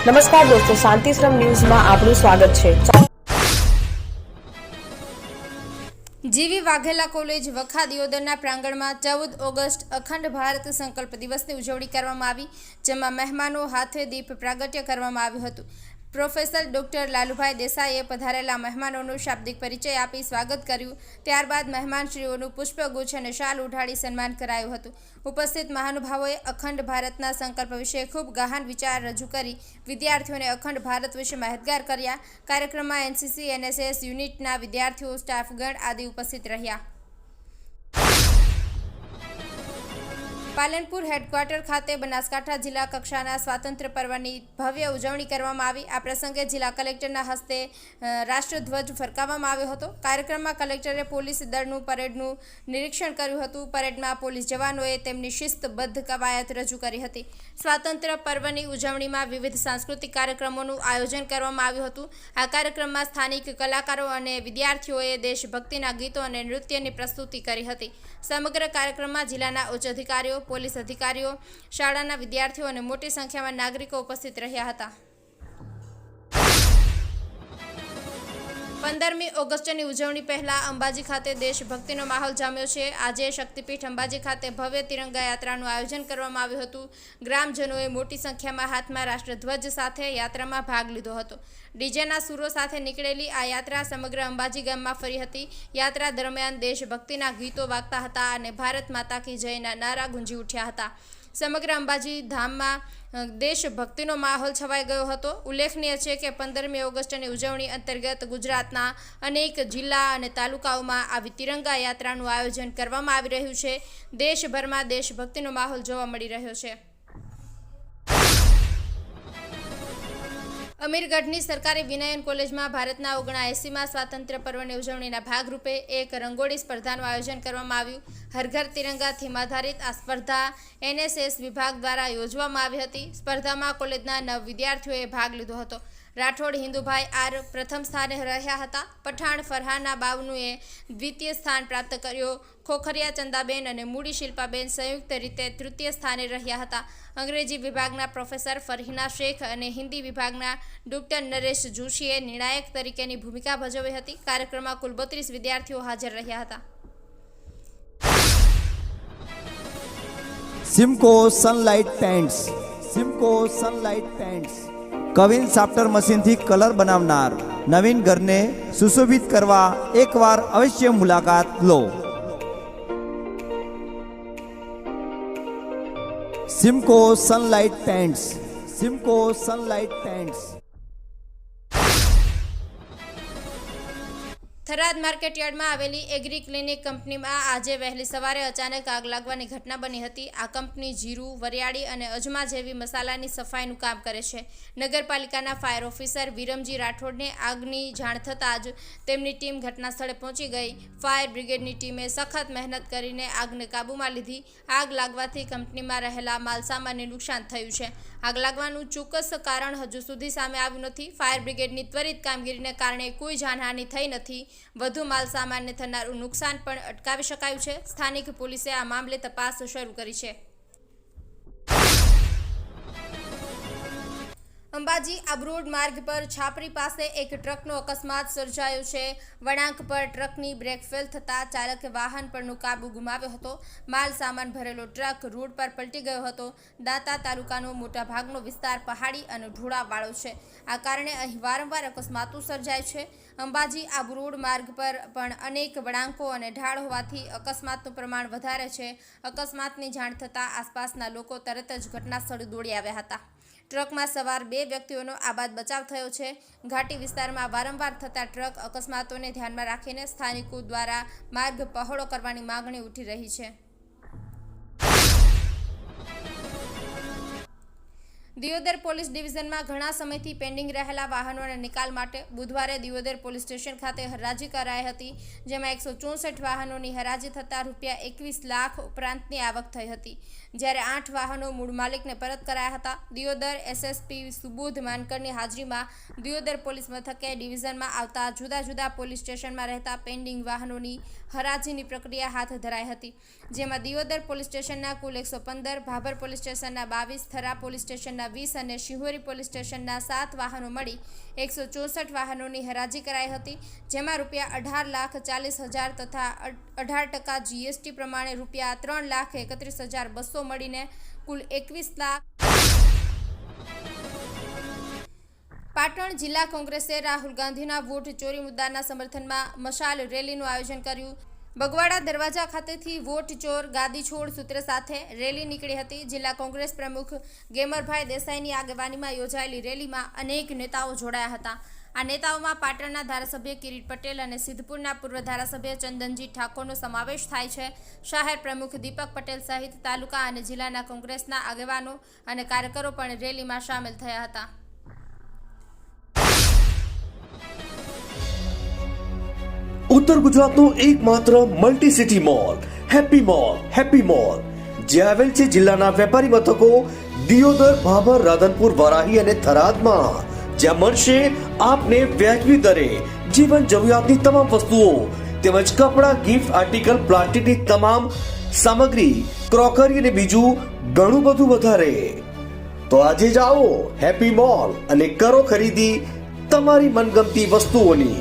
નમસ્કાર દોસ્તો, શાંતિશ્રમ ન્યૂઝમાં આપનું સ્વાગત છે। જીવી વાઘેલા કોલેજ વખા દિયોદરના પ્રાંગણમાં 14 ઓગસ્ટ અખંડ ભારત સંકલ્પ દિવસની ઉજવણી કરવામાં આવી, જેમાં મહેમાનો હાથે દીપ પ્રાગટ્ય કરવામાં આવ્યું હતું। પ્રોફેસર ડોક્ટર લાલુભાઈ દેસાઈએ પધારેલા મહેમાનોનું શાબ્દિક પરિચય આપી સ્વાગત કર્યું। ત્યારબાદ મહેમાનશ્રીઓનું પુષ્પગુચ્છ અને શાલ ઉઢાડી સન્માન કરાયું હતું। ઉપસ્થિત મહાનુભાવોએ અખંડ ભારતના સંકલ્પ વિશે ખૂબ ગહન વિચાર રજૂ કરી વિદ્યાર્થીઓને અખંડ ભારત વિશે માહિતગાર કર્યા। કાર્યક્રમમાં એનસીસી એનએસએસ યુનિટના વિદ્યાર્થીઓ, સ્ટાફગણ આદિ ઉપસ્થિત રહ્યા। પાલનપુર હેડક્વાર્ટર ખાતે બનાસકાંઠા જિલ્લા કક્ષાના સ્વાતંત્ર્ય પર્વની ભવ્ય ઉજવણી કરવામાં આવી। આ પ્રસંગે જિલ્લા કલેક્ટરના હસ્તે રાષ્ટ્રધ્વજ ફરકાવવામાં આવ્યો હતો। કાર્યક્રમમાં કલેક્ટરે પોલીસ દળનું પરેડનું નિરીક્ષણ કર્યું હતું। પરેડમાં પોલીસ જવાનોએ તેમની શિસ્તબદ્ધ કવાયત રજૂ કરી હતી। સ્વાતંત્ર્ય પર્વની ઉજવણીમાં વિવિધ સાંસ્કૃતિક કાર્યક્રમોનું આયોજન કરવામાં આવ્યું હતું। આ કાર્યક્રમમાં સ્થાનિક કલાકારો અને વિદ્યાર્થીઓએ દેશભક્તિના ગીતો અને નૃત્યની પ્રસ્તુતિ કરી હતી। સમગ્ર કાર્યક્રમમાં જિલ્લાના ઉચ્ચ અધિકારીઓ, પોલીસ અધિકારીઓ, શાળાના વિદ્યાર્થીઓ અને મોટી સંખ્યામાં નાગરિકો ઉપસ્થિત રહ્યા હતા। 15મી ઓગસ્ટની ઉજવણી પહેલા અંબાજી ખાતે દેશભક્તિનો માહોલ જામ્યો છે। આજે શક્તિપીઠ અંબાજી ખાતે ભવ્ય તિરંગા યાત્રાનું આયોજન કરવામાં આવ્યું હતું। ગ્રામજનોએ મોટી સંખ્યામાં હાથમાં રાષ્ટ્રધ્વજ સાથે યાત્રામાં ભાગ લીધો હતો। ડીજેના સૂરો સાથે નીકળેલી આ યાત્રા સમગ્ર અંબાજી ગામમાં ફરી હતી। યાત્રા દરમિયાન દેશભક્તિના ગીતો વાગતા હતા અને ભારત માતા કી જયના નારા ગુંજી ઉઠ્યા હતા। સમગ્ર અંબાજી ધામમાં દેશભક્તિનો માહોલ છવાઈ ગયો હતો। ઉલ્લેખનીય છે કે 15મી ઓગસ્ટની ઉજવણી અંતર્ગત ગુજરાતના અનેક જિલ્લા અને તાલુકાઓમાં આવી તિરંગા યાત્રાનું આયોજન કરવામાં આવી રહ્યું છે। દેશભરમાં દેશભક્તિનો માહોલ જોવા મળી રહ્યો છે। અમીરગઢની સરકારી વિનયન કોલેજમાં ભારતના 79મા સ્વાતંત્ર્ય પર્વની ઉજવણીના ભાગરૂપે એક રંગોળી સ્પર્ધાનું આયોજન કરવામાં આવ્યું। હર ઘર તિરંગા થીમ આધારિત આ સ્પર્ધા એનએસએસ વિભાગ દ્વારા યોજવામાં આવી હતી। સ્પર્ધામાં કોલેજના 9 વિદ્યાર્થીઓએ ભાગ લીધો હતો। રાઠોડ હિન્દુભાઈ આર પ્રથમ સ્થાને રહ્યા હતા। પઠાણ ફરહાના બાવનુએ દ્વિતીય સ્થાન પ્રાપ્ત કર્યો। ખોખરિયા ચંદાબેન અને મૂડી શિલ્પાબેન સંયુક્ત રીતે તૃતીય સ્થાને રહ્યા હતા। અંગ્રેજી વિભાગના પ્રોફેસર ફરહીના શેખ અને હિન્દી વિભાગના ડોક્ટર નરેશ જોશીએ નિર્ણાયક તરીકેની ભૂમિકા ભજવી હતી। કાર્યક્રમમાં કુલ 32 વિદ્યાર્થીઓ હાજર રહ્યા હતા। Simco Sunlight Paints, Simco Sunlight Paints કવિન સાફ્ટર મશીનથી કલર બનાવનાર નવીન ઘરને સુશોભિત કરવા એકવાર અવશ્ય મુલાકાત લો। Simco Sunlight Paints, Simco Sunlight Paints. Tharad માર્કેટયાર્ડમાં આવેલી એગ્રી ક્લિનિક કંપનીમાં આજે વહેલી સવારે અચાનક આગ લાગવાની ઘટના બની હતી। આ કંપની જીરું, વરિયાળી અને અજમા જેવી મસાલાની સફાઈનું કામ કરે છે। નગરપાલિકાના ફાયર ઓફિસર વિરમજી રાઠોડને આગની જાણ થતાં જ તેમની ટીમ ઘટના સ્થળે પહોંચી ગઈ। ફાયર બ્રિગેડની ટીમે સખત મહેનત કરીને આગને કાબૂમાં લીધી। આગ લાગવાથી કંપનીમાં રહેલા માલસામાનને નુકસાન થયું છે। આગ લાગવાનું ચોક્કસ કારણ હજુ સુધી સામે આવ્યું નથી। ફાયર બ્રિગેડની ત્વરિત કામગીરીને કારણે કોઈ જાનહાનિ થઈ નથી। વધુ માલસામાનને થનારું નુકસાન પણ અટકાવી શકાયું છે। સ્થાનિક પોલીસે આ મામલે તપાસ શરૂ કરી છે। અંબાજી આબરોડ માર્ગ પર છાપરી પાસે એક ટ્રકનો અકસ્માત સર્જાયો છે। વળાંક પર ટ્રકની બ્રેક ફેલ થતાં ચાલકે વાહન પરનો કાબુ ગુમાવ્યો હતો। માલ સામાન ભરેલો ટ્રક રોડ પર પલટી ગયો હતો। દાંતા તાલુકાનો મોટાભાગનો વિસ્તાર પહાડી અને ઢોળાવવાળો છે। આ કારણે અહીં વારંવાર અકસ્માતો સર્જાય છે। અંબાજી આબરોડ માર્ગ પર પણ અનેક વળાંકો અને ઢાળ હોવાથી અકસ્માતનું પ્રમાણ વધારે છે। અકસ્માતની જાણ થતાં આસપાસના લોકો તરત જ ઘટના સ્થળે દોડી આવ્યા હતા। ટ્રકમાં સવાર 2 વ્યક્તિઓનો આબાદ બચાવ થયો છે। ઘાટી વિસ્તારમાં વારંવાર થતા ટ્રક અકસ્માતોને ધ્યાનમાં રાખીને સ્થાનિકો દ્વારા માર્ગ પહોળો કરવાની માંગણી ઉઠી રહી છે। દિયોદર પોલીસ ડિવિઝનમાં ઘણા સમયથી પેન્ડિંગ રહેલા વાહનોના નિકાલ માટે બુધવારે દિયોદર પોલીસ સ્ટેશન ખાતે હરાજી કરાઈ હતી, જેમાં 164 વાહનોની હરાજી થતાં રૂપિયા 21 લાખ ઉપરાંતની આવક થઈ હતી, જ્યારે 8 વાહનો મૂળ માલિકને પરત કરાયા હતા। દિયોદર એસએસપી સુબોધ માનકરની હાજરીમાં દિયોદર પોલીસ મથકે ડિવિઝનમાં આવતા જુદા જુદા પોલીસ સ્ટેશનમાં રહેતા પેન્ડિંગ વાહનોની હરાજીની પ્રક્રિયા હાથ ધરાઈ હતી, જેમાં દિયોદર પોલીસ સ્ટેશનના કુલ 115, ભાભર પોલીસ સ્ટેશનના 22, થરા પોલીસ સ્ટેશનના સ્ટેશનના 20 અને શિહોરી પોલીસ સ્ટેશનના 7 વાહનો મળી 164 વાહનોની હરાજી કરાઈ હતી, જેમાં રૂપિયા 18,40,000 તથા 18% GST પ્રમાણે રૂપિયા 3,31,200 મળીને કુલ 21 લાખ. પાટણ જિલ્લા કોંગ્રેસે રાહુલ ગાંધીના વોટ ચોરી મુદ્દાના સમર્થનમાં મશાલ રેલીનું આયોજન કર્યું. બગવાડા દરવાજા ખાતેથી વોટ ચોર ગાદી છોડ સૂત્ર સાથે રેલી નીકળી હતી. જિલ્લા કોંગ્રેસ પ્રમુખ ગેમરભાઈ દેસાઈની આગેવાનીમાં યોજાયેલી રેલીમાં અનેક નેતાઓ જોડાયા હતા. આ નેતાઓમાં પાટણના ધારાસભ્ય કિરીટ પટેલ અને સિદ્ધપુરના પૂર્વ ધારાસભ્ય ચંદનજી ઠાકોરનો સમાવેશ થાય છે. શહેર પ્રમુખ દીપક પટેલ સહિત તાલુકા અને જિલ્લાના કોંગ્રેસના આગેવાનો અને કાર્યકરો પણ રેલીમાં સામેલ થયા હતા. ઉત્તર ગુજરાતનું એકમાત્ર multi city mall happy mall જે આવેલ છે જિલ્લાના વેપારી મથકો દિયોદર, ભાભર, રાધનપુર, વરાહી અને થરાદમાં, જ્યાં મળશે આપને વ્યાજબી દરે જીવન જરૂરિયાતની તમામ વસ્તુઓ તેમજ કપડાં, ગિફ્ટ આર્ટિકલ, પ્લાસ્ટિકની તમામ સામગ્રી, ક્રોકરી અને બીજું ઘણું બધું વધારે. તો આજે જ આવો હેપી મોલ અને કરો ખરીદી તમારી મનગમતી વસ્તુઓની.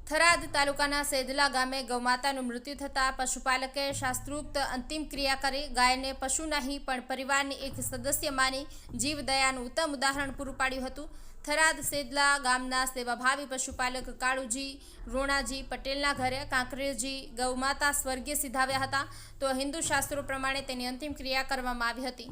થરાદ તાલુકાના સેદલા ગામે ગૌમાતાનું મૃત્યુ થતાં પશુપાલકે શાસ્ત્રોક્ત અંતિમ ક્રિયા કરી ગાયને પશુ નહીં પણ પરિવારની એક સદસ્ય માની જીવદયાનું ઉત્તમ ઉદાહરણ પૂરું પાડ્યું હતું. થરાદ સેદલા ગામના સેવાભાવી પશુપાલક કાળુજી રોણાજી પટેલના ઘરે કાંકરેજી ગૌમાતા સ્વર્ગીય સિધાવ્યા હતા, તો હિન્દુ શાસ્ત્રો પ્રમાણે તેની અંતિમ ક્રિયા કરવામાં આવી હતી.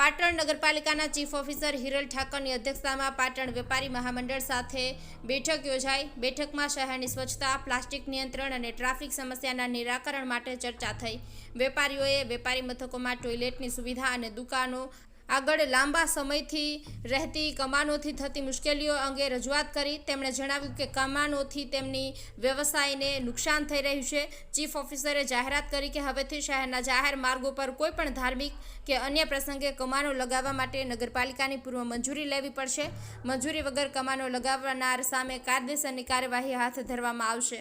પાટણ નગરપાલિકાના ચીફ ઓફિસર હિરલ ઠાકરની અધ્યક્ષતામાં પાટણ વેપારી મહામંડળ સાથે બેઠક યોજાઈ. બેઠકમાં શહેરની સ્વચ્છતા, પ્લાસ્ટિક નિયંત્રણ અને ટ્રાફિક સમસ્યાના નિરાકરણ માટે ચર્ચા થઈ. વેપારીઓએ વેપારી મથકોમાં ટોયલેટની સુવિધા અને દુકાનો આગળ લાંબા સમયથી રહેતી કમાનોથી થતી મુશ્કેલીઓ અંગે રજૂઆત કરી. તેમણે જણાવ્યું કે કમાનોથી તેમની વ્યવસાયને નુકસાન થઈ રહ્યું છે. ચીફ ઓફિસરે જાહેરાત કરી કે હવેથી શહેરના જાહેર માર્ગો પર કોઈપણ ધાર્મિક કે અન્ય પ્રસંગે કમાનો લગાવવા માટે નગરપાલિકાની પૂર્વ મંજૂરી લેવી પડશે. મંજૂરી વગર કમાનો લગાવનાર સામે કાયદેસરની કાર્યવાહી હાથ ધરવામાં આવશે.